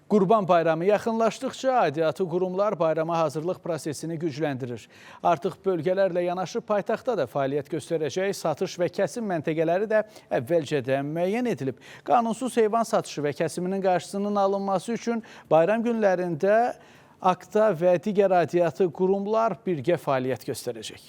Qurban Bayramı yaxınlaşdıqca aidiyyatı qurumlar bayrama hazırlıq prosesini gücləndirir. Artıq bölgələrlə yanaşı paytaxtda da fəaliyyət göstərəcək satış və kəsim məntəqələri də əvvəlcədən müəyyən edilib. Qanunsuz heyvan satışı və kəsiminin qarşısının alınması üçün bayram günlərində AQTA və digər aidiyyatı qurumlar birgə fəaliyyət göstərəcək.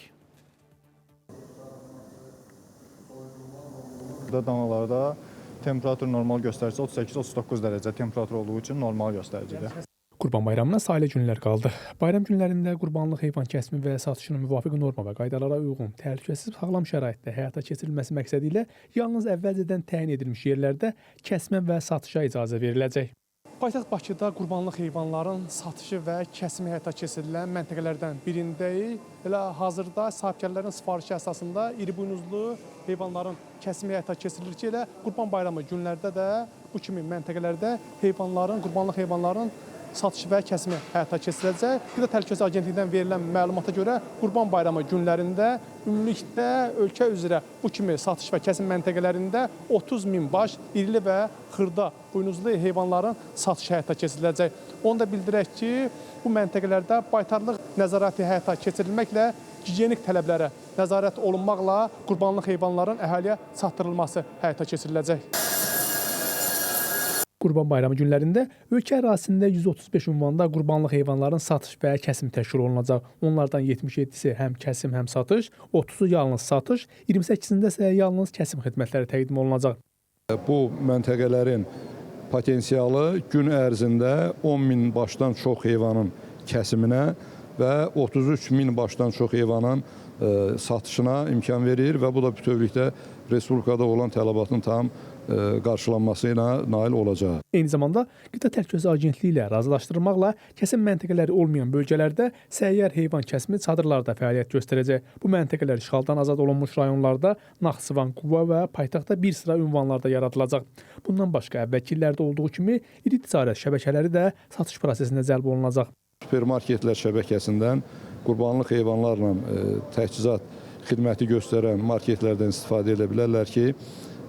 Danalarda temperatur normal göstəricisi 38-39 dərəcə temperatur olduğu üçün normal göstəricidir. Qurban Bayramına sayılı günlər qaldı. Bayram günlərində qurbanlıq heyvan kəsimi və satışının müvafiq norma və qaydalara uyğun, təhlükəsiz sağlam şəraitdə həyata keçirilməsi məqsədi ilə yalnız əvvəlcədən təyin edilmiş yerlərdə kəsmə və satışa icazə veriləcək. Paytaxt Bakıda qurbanlıq heyvanların satışı və kəsimi həyata keçirilən məntəqələrdən birindəyik. Elə hazırda sahibkarların sifarişi əsasında iri buynuzlu heyvanların kəsimi həyata keçirilir ki, elə Qurban Bayramı günlərdə də bu kimi məntəqələrdə qurbanlıq heyvanların satışı və kəsimi həyata keçiriləcək. Qida Təhlükəsizliyi Agentliyindən verilən məlumata görə Qurban Bayramı günlərində ümumilikdə ölkə üzrə bu kimi satış və kəsim məntəqələrində 30 min baş irili və xırda buynuzlu heyvanların satışı həyata keçiriləcək. Onu da bildirək ki, bu məntəqələrdə baytarlıq nəzarəti həyata keçirilməklə gigiyenik tələblərə nəzarət olunmaqla qurbanlıq heyvanların əhaliyə çatdırılması həyata keçiriləcək. Qurban Bayramı günlərində ölkə ərazisində 135 ünvanda qurbanlıq heyvanların satış və kəsim təşkil olunacaq. Onlardan 77-si həm kəsim, həm satış, 30-u yalnız satış, 28-sində isə yalnız kəsim xidmətləri təqdim olunacaq. Bu məntəqələrin potensialı gün ərzində 10 min başdan çox heyvanın kəsiminə və 33 min başdan çox heyvanın satışına imkan verir və bu da bütövlükdə Respublikada olan tələbatın tam qarşılanması ilə nail olacaq. Eyni zamanda Qida Təhlükəsizliyi Agentliyi ilə razılaşdırmaqla kəsim məntəqələri olmayan bölgələrdə səyyar heyvan kəsimi çadırlarda fəaliyyət göstərəcək. Bu məntəqələr işğaldan azad olunmuş rayonlarda Naxçıvan, Quba və paytaxtda bir sıra ünvanlarda yaradılacaq. Bundan başqa əvvəlki illərdə olduğu kimi iri ticarət şəbəkələri də satış prosesinə cəlb olunacaq. Supermarketlər şəbəkəsindən qurbanlıq heyvanlarla təchizat xidməti göstərən marketlərdən istifadə edə bilərlər ki,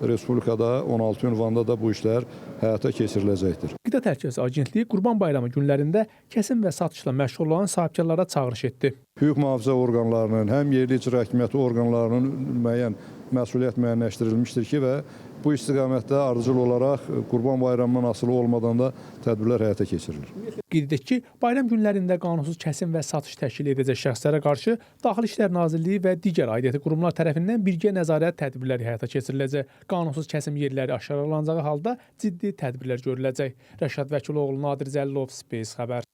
Respublikada 16 ünvanda da bu işlər həyata keçiriləcəkdir. Qida Təhlükəsizliyi Agentliyi Qurban Bayramı günlərində kəsim və satışla məşğul olan sahibkarlara çağırış etdi. Hüquq mühafizə orqanlarının, həm yerli icra hakimiyyəti orqanlarının müəyyən məsuliyyət müəyyənləşdirilmişdir ki, və bu istiqamətdə ardıcıl olaraq Qurban Bayramından asılı olmadan da tədbirlər həyata keçirilir. Qeyd edək ki, bayram günlərində qanunsuz kəsim və satış təşkil edəcək şəxslərə qarşı Daxili İşlər Nazirliyi və digər aidiyyatı qurumlar tərəfindən birgə nəzarət tədbirləri həyata keçiriləcək. Qanunsuz kəsim yerləri aşkarlanacağı halda ciddi tədbirlər görüləcək. Rəşad Vəkiloğlu, Nadir Zəlilov, Space xəbər.